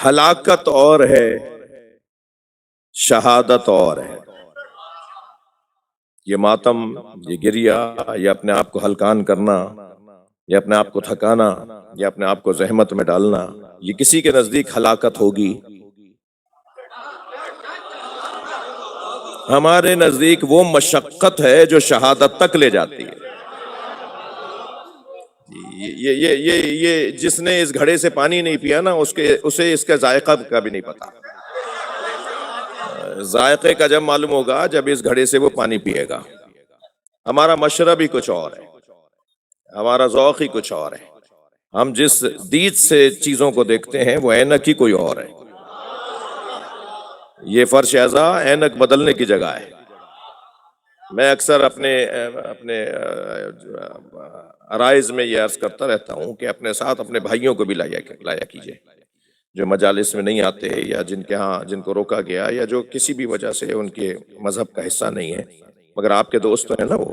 ہلاکت اور ہے، شہادت اور ہے۔ یہ ماتم، یہ گریا، یہ اپنے آپ کو ہلکان کرنا، یہ اپنے آپ کو تھکانا، یہ اپنے آپ کو زحمت میں ڈالنا، یہ کسی کے نزدیک ہلاکت ہوگی، ہمارے نزدیک وہ مشقت ہے جو شہادت تک لے جاتی ہے۔ یہ جس نے اس گھڑے سے پانی نہیں پیا نا، اسے اس کا ذائقہ کا بھی نہیں پتا۔ ذائقے کا جب معلوم ہوگا جب اس گھڑے سے وہ پانی پیے گا۔ ہمارا مشرب ہی کچھ اور ہے، ہمارا ذوق ہی کچھ اور ہے، ہم جس دید سے چیزوں کو دیکھتے ہیں وہ اینک ہی کوئی اور ہے۔ یہ فرش اعضا اینک بدلنے کی جگہ ہے۔ میں اکثر اپنے عرائض میں یہ عرض کرتا رہتا ہوں کہ اپنے ساتھ اپنے بھائیوں کو بھی لایا کیجئے، جو مجالس میں نہیں آتے یا جن کو روکا گیا یا جو کسی بھی وجہ سے ان کے مذہب کا حصہ نہیں ہے، مگر آپ کے دوست ہیں نا وہ،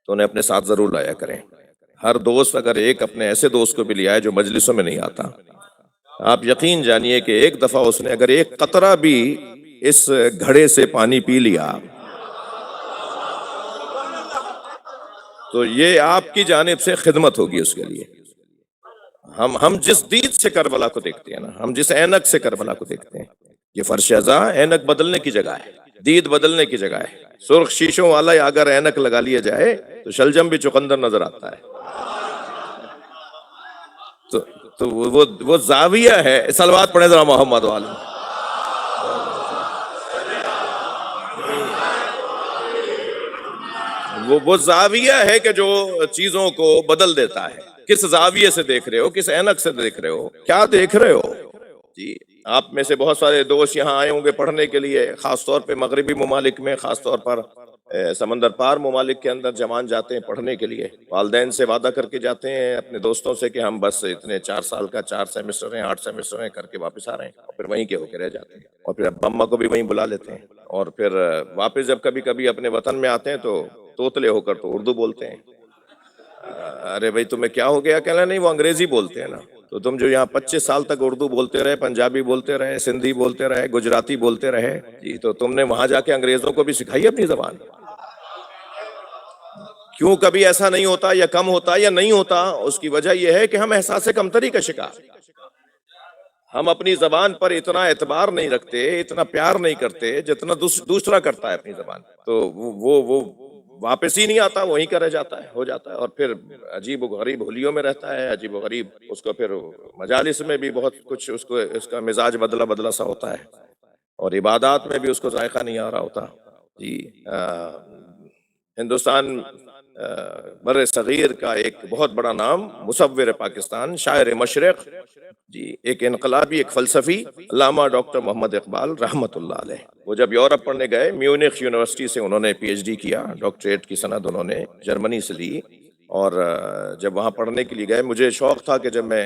تو انہیں اپنے ساتھ ضرور لایا کریں۔ ہر دوست اگر ایک اپنے ایسے دوست کو بھی لیا ہے جو مجلسوں میں نہیں آتا، آپ یقین جانیے کہ ایک دفعہ اس نے اگر ایک قطرہ بھی اس گھڑے سے پانی پی لیا تو یہ آپ کی جانب سے خدمت ہوگی اس کے لیے۔ ہم جس دید سے کربلا کو دیکھتے ہیں نا، ہم جس اینک سے کربلا کو دیکھتے ہیں، یہ فرش اعضا اینک بدلنے کی جگہ ہے، دید بدلنے کی جگہ ہے۔ سرخ شیشوں والا اگر اینک لگا لیا جائے تو شلجم بھی چقندر نظر آتا ہے۔ تو وہ زاویہ ہے۔ صلوات پڑھیں ذرا محمد والے۔ وہ زاویہ ہے کہ جو چیزوں کو بدل دیتا ہے۔ کس زاویے سے دیکھ رہے ہو، کس اینک سے دیکھ رہے ہو، کیا دیکھ رہے ہو؟ جی آپ میں سے بہت سارے دوست یہاں آئے ہوں گے پڑھنے کے لیے، خاص طور پہ مغربی ممالک میں، خاص طور پر سمندر پار ممالک کے اندر جوان جاتے ہیں پڑھنے کے لیے، والدین سے وعدہ کر کے جاتے ہیں اپنے دوستوں سے کہ ہم بس اتنے 4 سال کا 4 سیمسٹر ہیں 8 سیمسٹر ہیں کر کے واپس آ رہے ہیں، اور پھر وہیں کے ہو کے رہ جاتے ہیں، اور پھر ابا اماں کو بھی وہیں بلا لیتے ہیں، اور پھر واپس جب کبھی کبھی اپنے وطن میں آتے ہیں تو توتلے ہو کر تو اردو بولتے ہیں۔ ارے بھائی تمہیں کیا ہو گیا؟ کہنا نہیں وہ انگریزی بولتے ہیں نا، تو تم جو یہاں 25 سال تک اردو بولتے رہے، پنجابی بولتے رہے، سندھی بولتے رہے، گجراتی بولتے رہے، جی تو تم نے وہاں جا کے انگریزوں کو بھی سکھائی اپنی زبان؟ کیوں کبھی ایسا نہیں ہوتا یا کم ہوتا یا نہیں ہوتا؟ اس کی وجہ یہ ہے کہ ہم احساس کمتری کا شکار، ہم اپنی زبان پر اتنا اعتبار نہیں رکھتے، اتنا پیار نہیں کرتے جتنا دوسرا کرتا ہے اپنی زبان، تو وہ واپس ہی نہیں آتا، وہیں کا رہ جاتا ہے، ہو جاتا ہے، اور پھر عجیب و غریب ہولیوں میں رہتا ہے، عجیب و غریب اس کو پھر مجالس میں بھی بہت کچھ اس کا مزاج بدلا سا ہوتا ہے، اور عبادات میں بھی اس کو ذائقہ نہیں آ رہا ہوتا۔ جی ہندوستان بر صغیر کا ایک بہت بڑا نام، مصور پاکستان، شاعر مشرق، جی ایک انقلابی، ایک فلسفی، علامہ ڈاکٹر محمد اقبال رحمۃ اللہ علیہ۔ وہ جب یورپ پڑھنے گئے، میونخ یونیورسٹی سے انہوں نے پی ایچ ڈی کیا، ڈاکٹریٹ کی سند انہوں نے جرمنی سے لی، اور جب وہاں پڑھنے کے لیے گئے، مجھے شوق تھا کہ جب میں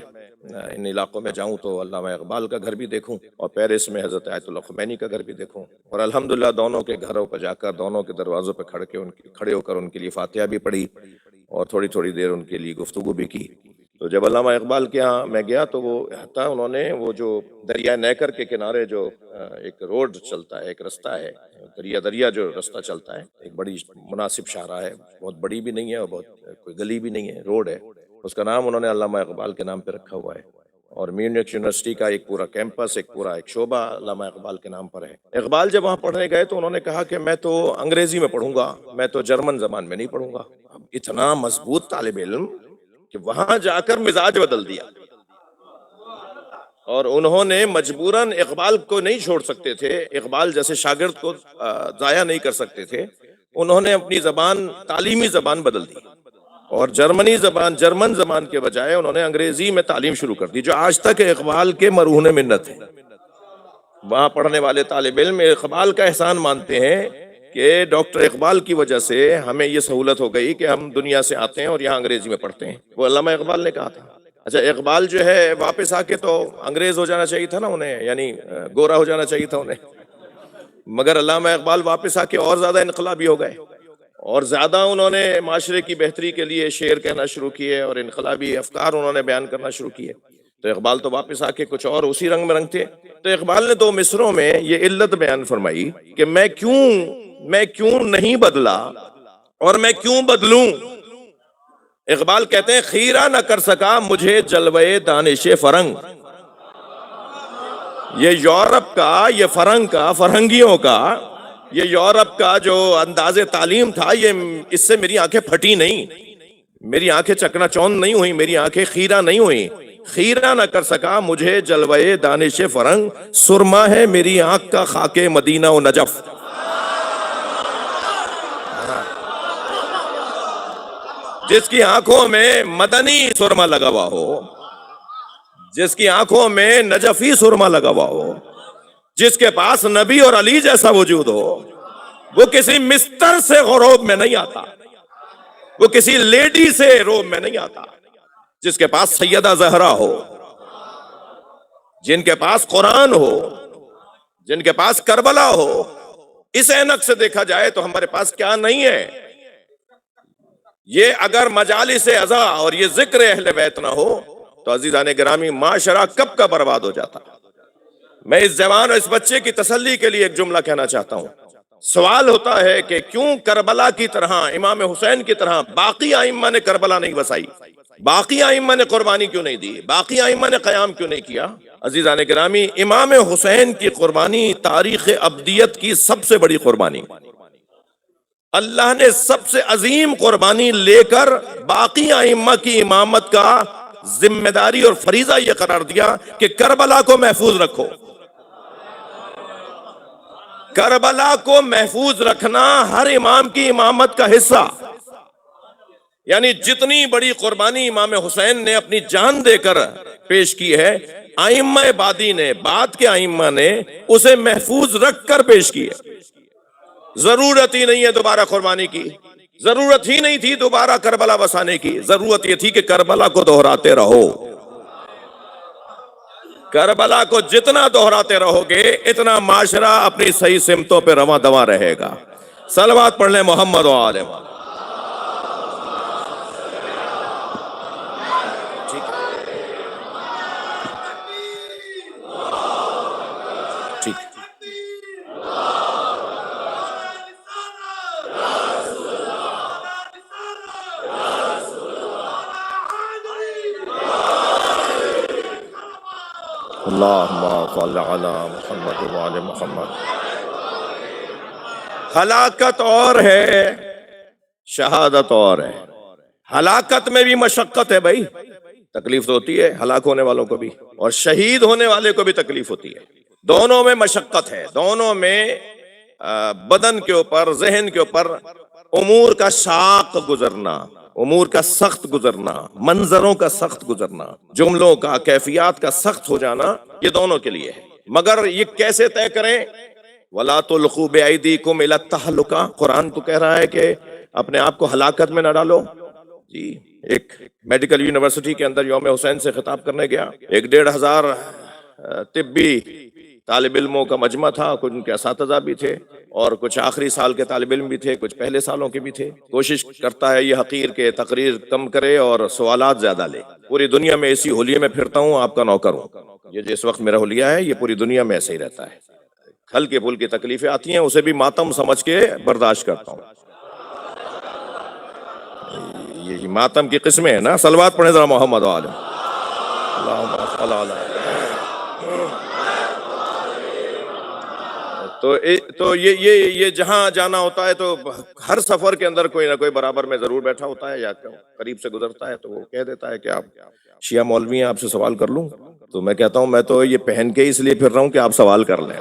ان علاقوں میں جاؤں تو علامہ اقبال کا گھر بھی دیکھوں، اور پیرس میں حضرت آیت اللہ خمینی کا گھر بھی دیکھوں، اور الحمدللہ دونوں کے گھروں پہ جا کر، دونوں کے دروازوں پہ کھڑے ہو کر ان کے لیے فاتحہ بھی پڑھی، اور تھوڑی تھوڑی دیر ان کے لیے گفتگو بھی کی۔ تو جب علامہ اقبال کے ہاں میں گیا تو وہ حتیٰ انہوں نے وہ جو دریا نیکر کے کنارے جو ایک روڈ چلتا ہے، ایک رستہ ہے، دریا جو رستہ چلتا ہے، ایک بڑی مناسب شاہراہ ہے، بہت بڑی بھی نہیں ہے اور بہت کوئی گلی بھی نہیں ہے، روڈ ہے، اس کا نام انہوں نے علامہ اقبال کے نام پہ رکھا ہوا ہے، اور میونخ یونیورسٹی کا ایک پورا کیمپس، ایک پورا ایک شعبہ علامہ اقبال کے نام پر ہے۔ اقبال جب وہاں پڑھنے گئے تو انہوں نے کہا کہ میں تو انگریزی میں پڑھوں گا، میں تو جرمن زبان میں نہیں پڑھوں گا۔ اب اتنا مضبوط طالب علم کہ وہاں جا کر مزاج بدل دیا، اور انہوں نے مجبوراً اقبال کو نہیں چھوڑ سکتے تھے، اقبال جیسے شاگرد کو ضائع نہیں کر سکتے تھے، انہوں نے اپنی زبان، تعلیمی زبان بدل دی، اور جرمن زبان کے بجائے انہوں نے انگریزی میں تعلیم شروع کر دی، جو آج تک اقبال کے مرہون منت ہے۔ وہاں پڑھنے والے طالب علم اقبال کا احسان مانتے ہیں کہ ڈاکٹر اقبال کی وجہ سے ہمیں یہ سہولت ہو گئی کہ ہم دنیا سے آتے ہیں اور یہاں انگریزی میں پڑھتے ہیں۔ وہ علامہ اقبال نے کہا تھا۔ اچھا اقبال جو ہے واپس آ کے تو انگریز ہو جانا چاہیے تھا نا انہیں، یعنی گورا ہو جانا چاہیے تھا انہیں، مگر علامہ اقبال واپس آ کے اور زیادہ انقلابی ہو گئے، اور زیادہ انہوں نے معاشرے کی بہتری کے لیے شعر کہنا شروع کیے اور انقلابی افکار انہوں نے بیان کرنا شروع کیے۔ تو تو اقبال تو واپس آ کے کچھ اور اسی رنگ میں رنگ تھے. تو اقبال نے 2 مصروں میں یہ علت بیان فرمائی کہ میں کیوں نہیں بدلا اور میں کیوں بدلوں. اقبال کہتے ہیں خیرہ نہ کر سکا مجھے جلوے دانش فرنگ. یہ یورپ کا، یہ فرنگ کا، فرنگیوں کا، یہ یورپ کا جو انداز تعلیم تھا، یہ اس سے میری آنکھیں پھٹی نہیں، میری آنکھیں چکنا چوند نہیں ہوئی، میری آنکھیں خیرہ نہیں ہوئی. خیرہ نہ کر سکا مجھے جلوے دانش فرنگ، سرما ہے میری آنکھ کا خاک مدینہ و نجف. جس کی آنکھوں میں مدنی سرما لگا ہوا ہو، جس کی آنکھوں میں نجفی سرما لگا ہوا ہو، جس کے پاس نبی اور علی جیسا وجود ہو، وہ کسی مستر سے غروب میں نہیں آتا، وہ کسی لیڈی سے روب میں نہیں آتا. جس کے پاس سیدہ زہرا ہو، جن کے پاس قرآن ہو، جن کے پاس کربلا ہو. اس اینک سے دیکھا جائے تو ہمارے پاس کیا نہیں ہے. یہ اگر مجالس ازا اور یہ ذکر اہل بیت نہ ہو تو عزیزان گرامی معاشرہ کب کا برباد ہو جاتا. میں اس جوان اور اس بچے کی تسلی کے لیے ایک جملہ کہنا چاہتا ہوں. سوال ہوتا ہے کہ کیوں کربلا کی طرح، امام حسین کی طرح باقی ائمہ نے کربلا نہیں بسائی، باقی ائمہ نے قربانی کیوں نہیں دی، باقی ائمہ نے قیام کیوں نہیں کیا. عزیزان گرامی، امام حسین کی قربانی تاریخ ابدیت کی سب سے بڑی قربانی. اللہ نے سب سے عظیم قربانی لے کر باقی ائمہ کی امامت کا ذمہ داری اور فریضہ یہ قرار دیا کہ کربلا کو محفوظ رکھو. کربلا کو محفوظ رکھنا ہر امام کی امامت کا حصہ. یعنی جتنی بڑی قربانی امام حسین نے اپنی جان دے کر پیش کی ہے، ائمہ بعدی نے، بعد کے ائمہ نے اسے محفوظ رکھ کر پیش کی ہے. ضرورت ہی نہیں ہے دوبارہ قربانی کی، ضرورت ہی نہیں تھی دوبارہ کربلا بسانے کی. ضرورت یہ تھی کہ کربلا کو دہراتے رہو. کربلا کو جتنا دہراتے رہو گے اتنا معاشرہ اپنی صحیح سمتوں پہ رواں دواں رہے گا. صلوات پڑھ لیں محمد و آل محمد. اللہم صل علی محمد و آل محمد. ہلاکت اور ہے، شہادت اور ہے. ہلاکت میں بھی مشقت ہے بھائی، تکلیف تو ہوتی ہے ہلاک ہونے والوں کو بھی، اور شہید ہونے والے کو بھی تکلیف ہوتی ہے. دونوں میں مشقت ہے، دونوں میں بدن کے اوپر، ذہن کے اوپر امور کا شاق گزرنا، امور کا سخت گزرنا، منظروں کا سخت گزرنا، جملوں کا، کیفیات کا سخت ہو جانا، یہ دونوں کے لیے ہے. مگر یہ کیسے طے کریں؟ وَلَا تُلْقُوا بِأَيْدِيكُمْ إِلَى التَّهْلُكَةِ. قرآن تو کہہ رہا ہے کہ اپنے آپ کو ہلاکت میں نہ ڈالو. جی، ایک میڈیکل یونیورسٹی کے اندر یوم حسین سے خطاب کرنے گیا. 1,500 طبی طالب علموں کا مجمع تھا، کچھ ان کے اساتذہ بھی تھے اور کچھ آخری سال کے طالب علم بھی تھے، کچھ پہلے سالوں کے بھی تھے. کوشش کرتا ہے یہ حقیر کہ تقریر کم کرے اور سوالات زیادہ لے. پوری دنیا میں اسی حلیے میں پھرتا ہوں، آپ کا نوکر ہوں. یہ جس وقت میرا حلیہ ہے یہ پوری دنیا میں ایسے ہی رہتا ہے. ہلکے پھلکی تکلیفیں آتی ہیں اسے بھی ماتم سمجھ کے برداشت کرتا ہوں. یہ ماتم کی قسمیں ہیں نا. صلوات پڑھیں ذرا محمد و آل اللہم صل علی. تو یہ جہاں جانا ہوتا ہے تو ہر سفر کے اندر کوئی نہ کوئی برابر میں ضرور بیٹھا ہوتا ہے یا قریب سے گزرتا ہے تو وہ کہہ دیتا ہے کہ آپ شیعہ مولوی ہیں، آپ سے سوال کر لوں. تو میں کہتا ہوں میں تو یہ پہن کے اس لیے پھر رہا ہوں کہ آپ سوال کر لیں.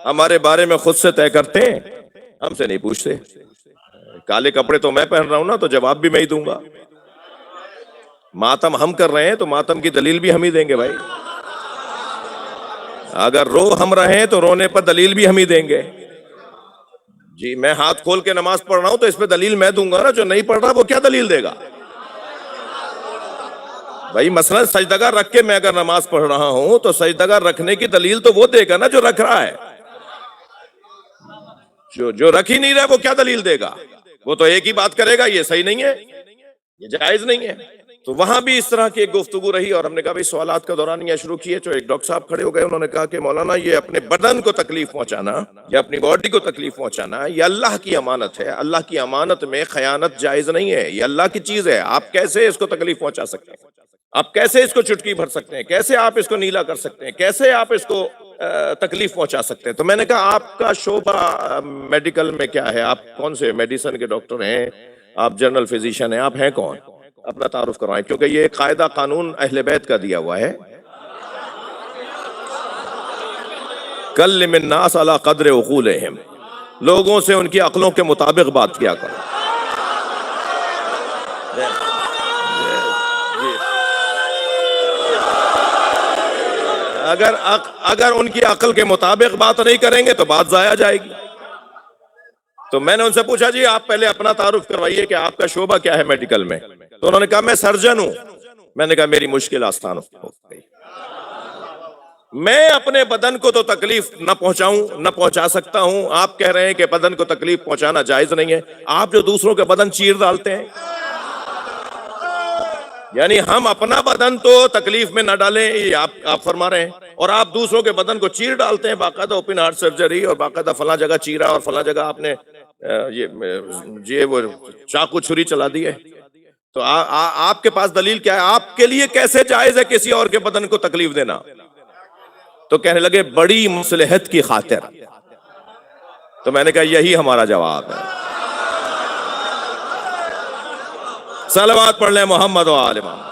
ہمارے بارے میں خود سے طے کرتے ہیں، ہم سے نہیں پوچھتے. کالے کپڑے تو میں پہن رہا ہوں نا، تو جواب بھی میں ہی دوں گا. ماتم ہم کر رہے ہیں تو ماتم کی دلیل بھی ہم ہی دیں گے بھائی. اگر رو ہم رہے ہیں تو رونے پر دلیل بھی ہم ہی دیں گے. جی، میں ہاتھ کھول کے نماز پڑھ رہا ہوں تو اس پہ دلیل میں دوں گا نا. جو نہیں پڑھ رہا وہ کیا دلیل دے گا بھائی؟ مثلا سجدگاہ رکھ کے میں اگر نماز پڑھ رہا ہوں تو سجدگاہ رکھنے کی دلیل تو وہ دے گا نا جو رکھ رہا ہے. جو رکھ ہی نہیں رہا وہ کیا دلیل دے گا؟ وہ تو ایک ہی بات کرے گا، یہ صحیح نہیں ہے. یہ جائز نہیں ہے. تو وہاں بھی اس طرح کی ایک گفتگو رہی اور ہم نے کہا بھائی سوالات کا دوران یہ شروع کیے تو ایک ڈاکٹر صاحب کھڑے ہو گئے. انہوں نے کہا کہ مولانا یہ اپنے بدن کو تکلیف پہنچانا یا اپنی باڈی کو تکلیف پہنچانا یہ اللہ کی امانت ہے. اللہ کی امانت میں خیانت جائز نہیں ہے. یہ اللہ کی چیز ہے. آپ کیسے اس کو تکلیف پہنچا سکتے ہیں؟ آپ کیسے اس کو چٹکی بھر سکتے ہیں؟ کیسے آپ اس کو نیلا کر سکتے ہیں؟ کیسے آپ اس کو تکلیف پہنچا سکتے ہیں؟ تو میں نے کہا آپ کا شعبہ میڈیکل میں کیا ہے؟ آپ کون سے میڈیسن کے ڈاکٹر ہیں؟ آپ جنرل فزیشین ہیں؟ آپ ہیں کون؟ اپنا تعارف کروائیں، کیونکہ یہ قاعدہ قانون اہل بیت کا دیا ہوا ہے. کلم الناس علی قدر عقولہم، لوگوں سے ان کی عقلوں کے مطابق بات کیا کرو. اگر ان کی عقل کے مطابق بات نہیں کریں گے تو بات ضائع جائے گی. تو میں نے ان سے پوچھا جی آپ پہلے اپنا تعارف کروائیے کہ آپ کا شعبہ کیا ہے میڈیکل میں. تو انہوں نے کہا میں سرجن ہوں. میں نے کہا میری مشکل آسان ہو گئی. میں اپنے بدن کو تو تکلیف نہ پہنچاؤں نہ پہنچا سکتا ہوں. آپ کہہ رہے ہیں کہ بدن کو تکلیف پہنچانا جائز نہیں ہے. آپ جو دوسروں کے بدن چیر ڈالتے ہیں، یعنی ہم اپنا بدن تو تکلیف میں نہ ڈالیں یہ آپ فرما رہے ہیں، اور آپ دوسروں کے بدن کو چیر ڈالتے ہیں. باقاعدہ اوپن ہارٹ سرجری اور باقاعدہ فلاں جگہ چیرا اور فلاں جگہ آپ نے یہ وہ چاقو چھری چلا دی ہے. تو آپ کے پاس دلیل کیا ہے؟ آپ کے لیے کیسے جائز ہے کسی اور کے بدن کو تکلیف دینا؟ تو کہنے لگے بڑی مصلحت کی خاطر. تو میں نے کہا یہی ہمارا جواب ہے. صلوات پڑھ لیں محمد و آل محمد.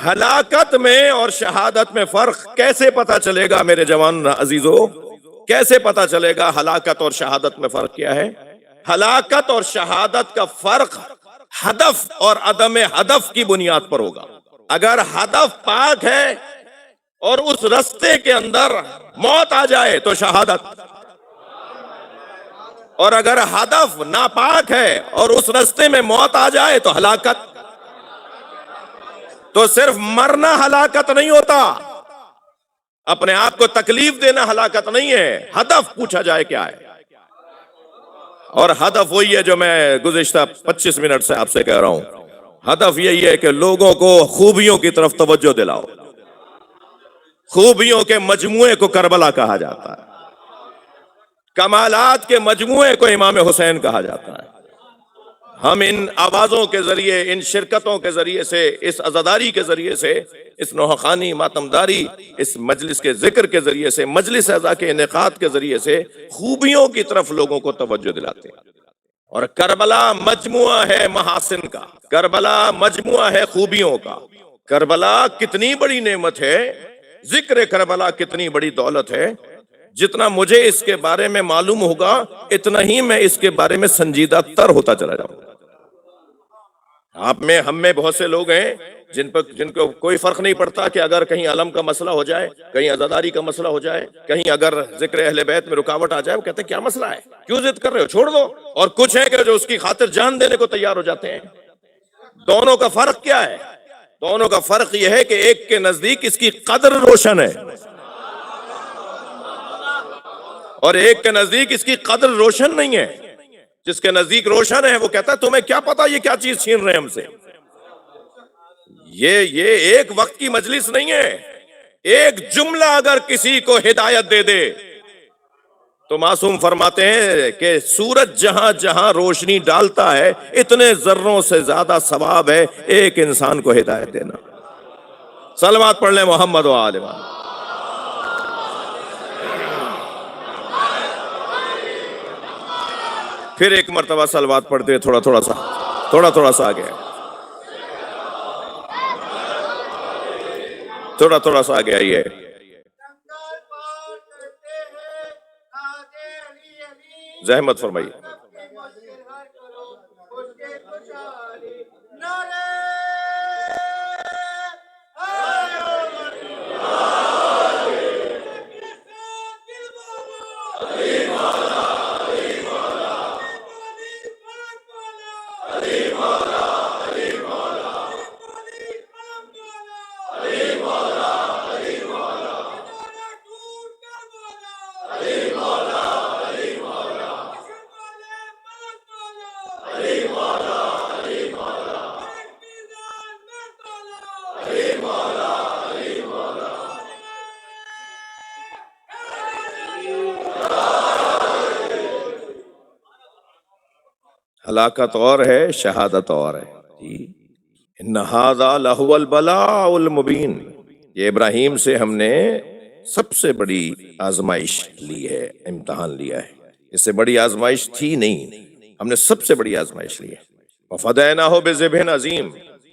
ہلاکت میں اور شہادت میں فرق کیسے پتا چلے گا میرے جوان عزیزو؟ کیسے پتا چلے گا ہلاکت اور شہادت میں فرق کیا ہے؟ ہلاکت اور شہادت کا فرق ہدف اور عدم ہدف کی بنیاد پر ہوگا. اگر ہدف پاک ہے اور اس رستے کے اندر موت آ جائے تو شہادت، اور اگر ہدف ناپاک ہے اور اس رستے میں موت آ جائے تو ہلاکت. تو صرف مرنا ہلاکت نہیں ہوتا، اپنے آپ کو تکلیف دینا ہلاکت نہیں ہے. ہدف پوچھا جائے کیا ہے، اور ہدف وہی ہے جو میں گزشتہ 25 منٹ سے آپ سے کہہ رہا ہوں. ہدف یہی ہے کہ لوگوں کو خوبیوں کی طرف توجہ دلاؤ. خوبیوں کے مجموعے کو کربلا کہا جاتا ہے. کمالات کے مجموعے کو امام حسین کہا جاتا ہے. ہم ان آوازوں کے ذریعے، ان شرکتوں کے ذریعے سے، اس عزاداری کے ذریعے سے، اس نوحخانی ماتمداری، اس مجلس کے ذکر کے ذریعے سے، مجلس اعضاء کے انعقاد کے ذریعے سے خوبیوں کی طرف لوگوں کو توجہ دلاتے ہیں. اور کربلا مجموعہ ہے محاسن کا، کربلا مجموعہ ہے خوبیوں کا. کربلا کتنی بڑی نعمت ہے، ذکر کربلا کتنی بڑی دولت ہے. جتنا مجھے اس کے بارے میں معلوم ہوگا اتنا ہی میں اس کے بارے میں سنجیدہ تر ہوتا چلا جاؤں گا. ہم میں بہت سے لوگ ہیں جن کو کوئی فرق نہیں پڑتا کہ اگر کہیں علم کا مسئلہ ہو جائے، کہیں عزاداری کا مسئلہ ہو جائے، کہیں اگر ذکر اہل بیت میں رکاوٹ آ جائے، وہ کہتے ہیں کیا مسئلہ ہے، کیوں ضد کر رہے ہو، چھوڑ دو. اور کچھ ہیں کہ جو اس کی خاطر جان دینے کو تیار ہو جاتے ہیں. دونوں کا فرق کیا ہے؟ دونوں کا فرق یہ ہے کہ ایک کے نزدیک اس کی قدر روشن ہے اور ایک کے نزدیک اس کی قدر روشن نہیں ہے. جس کے نزدیک روشن ہے وہ کہتا ہے تمہیں کیا پتا یہ کیا چیز چھین رہے ہیں ہم سے. یہ ایک وقت کی مجلس نہیں ہے. ایک جملہ اگر کسی کو ہدایت دے دے تو معصوم فرماتے ہیں کہ سورج جہاں جہاں روشنی ڈالتا ہے اتنے ذروں سے زیادہ ثواب ہے ایک انسان کو ہدایت دینا. صلوات پڑھ لیں محمد و آل محمد. پھر ایک مرتبہ صلوات پڑھتے ہیں، تھوڑا سا آگے، تھوڑا سا آگے آئیے. زحمت فرمائیے. ہلاکت اور ہے، شہادت اور ہے جی۔ ان ھذا لہو البلاء المبین، یہ ابراہیم سے ہم نے سب سے بڑی آزمائش لی ہے، امتحان لیا ہے، اس سے بڑی آزمائش تھی نہیں، ہم نے سب سے بڑی آزمائش لی ہے۔ وفدیناہ بذبح عظیم،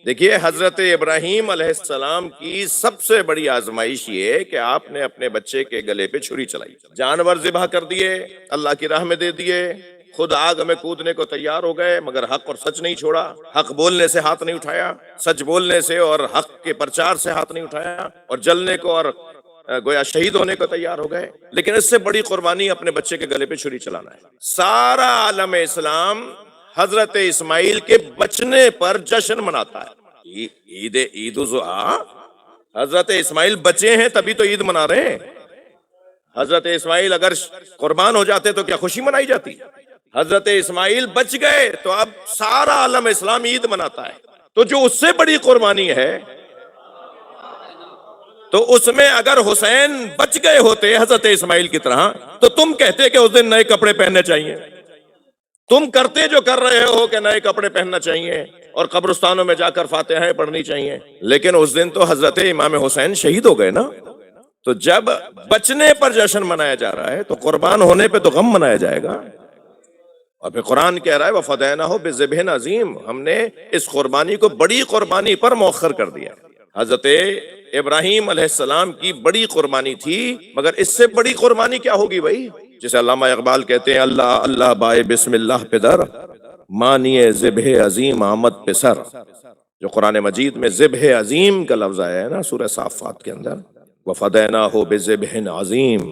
دیکھیے حضرت ابراہیم علیہ السلام کی سب سے بڑی آزمائش یہ ہے کہ آپ نے اپنے بچے کے گلے پہ چھری چلائی، جانور ذبح کر دیے، اللہ کی راہ میں دے دیے، خود آگ میں کودنے کو تیار ہو گئے، مگر حق اور سچ نہیں چھوڑا، حق بولنے سے ہاتھ نہیں اٹھایا، سچ بولنے سے اور حق کے پرچار سے ہاتھ نہیں اٹھایا، اور جلنے کو اور گویا شہید ہونے کو تیار ہو گئے۔ لیکن اس سے بڑی قربانی اپنے بچے کے گلے پہ چھری چلانا ہے۔ سارا عالم اسلام حضرت اسماعیل کے بچنے پر جشن مناتا ہے۔ عید الضحیٰ، حضرت اسماعیل بچے ہیں تبھی تو عید منا رہے ہیں۔ حضرت اسماعیل اگر قربان ہو جاتے تو کیا خوشی منائی جاتی؟ حضرت اسماعیل بچ گئے تو اب سارا عالم اسلام عید مناتا ہے۔ تو جو اس سے بڑی قربانی ہے، تو اس میں اگر حسین بچ گئے ہوتے حضرت اسماعیل کی طرح تو تم کہتے کہ اس دن نئے کپڑے پہننے چاہیے، تم کرتے جو کر رہے ہو کہ نئے کپڑے پہننا چاہیے اور قبرستانوں میں جا کر فاتحہیں پڑھنی چاہیے، لیکن اس دن تو حضرت امام حسین شہید ہو گئے نا۔ تو جب بچنے پر جشن منایا جا رہا ہے تو قربان ہونے پہ تو غم منایا جائے گا۔ اور پھر قرآن کہہ رہا ہے وَفَدَيْنَاهُ بِذِبْحٍ عَظِيمٍ، ہم نے اس قربانی کو بڑی قربانی پر مؤخر کر دیا۔ حضرت ابراہیم علیہ السلام کی بڑی قربانی تھی، مگر اس سے بڑی قربانی کیا ہوگی بھائی؟ جسے علامہ اقبال کہتے ہیں اللہ اللہ بائے بسم اللہ پہ در، مانی ذبح عظیم آمد پہ سر۔ جو قرآن مجید میں ذبح عظیم کا لفظ آیا ہے نا سورہ صافات کے اندر، وَفَدَيْنَاهُ بِذِبْحٍ عَظِيمٍ،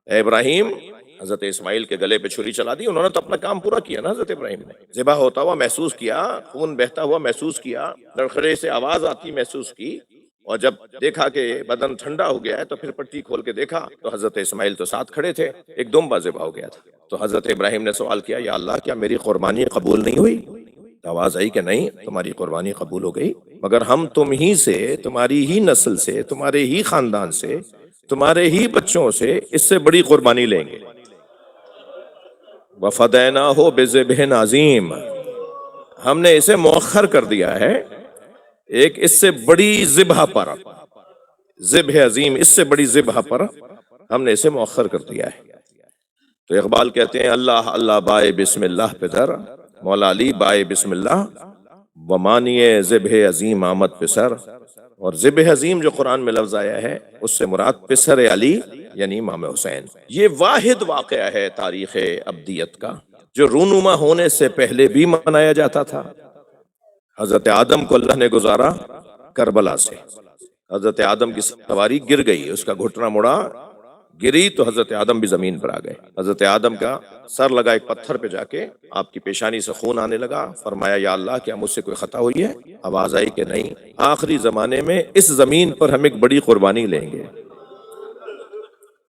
اے ابراہیم حضرت اسماعیل کے گلے پہ چھری چلا دی، انہوں نے تو اپنا کام پورا کیا نا۔ حضرت ابراہیم نے ذبح ہوتا ہوا محسوس کیا، خون بہتا ہوا محسوس کیا، لڑکھڑے سے آواز آتی محسوس کی، اور جب دیکھا کہ بدن ٹھنڈا ہو گیا ہے تو پھر پٹی کھول کے دیکھا تو حضرت اسماعیل تو ساتھ کھڑے تھے، ایک دمبا ذبح ہو گیا تھا۔ تو حضرت ابراہیم نے سوال کیا یا اللہ کیا میری قربانی قبول نہیں ہوئی؟ تو آواز آئی کہ نہیں، تمہاری قربانی قبول ہو گئی، مگر ہم تم ہی سے، تمہاری ہی نسل سے، تمہارے ہی خاندان سے، تمہارے ہی بچوں سے اس سے بڑی قربانی لیں گے۔ وَفَدَيْنَاهُ بِذِبْحٍ عَظِيمٍ، ہم نے اسے مؤخر کر دیا ہے ایک اس سے بڑی ذبح پر، ذبح عظیم، اس سے بڑی ذبح پر ہم نے اسے مؤخر کر دیا ہے۔ تو اقبال کہتے ہیں اللہ اللہ بائے بسم اللہ پہ در، مولا علی بائے بسم اللہ، ومانیے ذبح عظیم آمد پسر۔ اور ذبح عظیم جو قرآن میں لفظ آیا ہے اس سے مراد پسر علی یعنی امام حسین۔ یہ واحد واقعہ ہے تاریخ ابدیت کا جو رونما ہونے سے پہلے بھی منایا جاتا تھا۔ حضرت آدم کو اللہ نے گزارا کربلا سے، حضرت آدم کی سواری گر گئی، اس کا گھٹنا مڑا، گری تو حضرت آدم بھی زمین پر آ گئے۔ حضرت آدم کا سر لگا ایک پتھر پہ جا کے، آپ کی پیشانی سے خون آنے لگا، فرمایا یا اللہ کیا مجھ سے کوئی خطا ہوئی ہے؟ آواز آئی کہ نہیں، آخری زمانے میں اس زمین پر ہم ایک بڑی قربانی لیں گے۔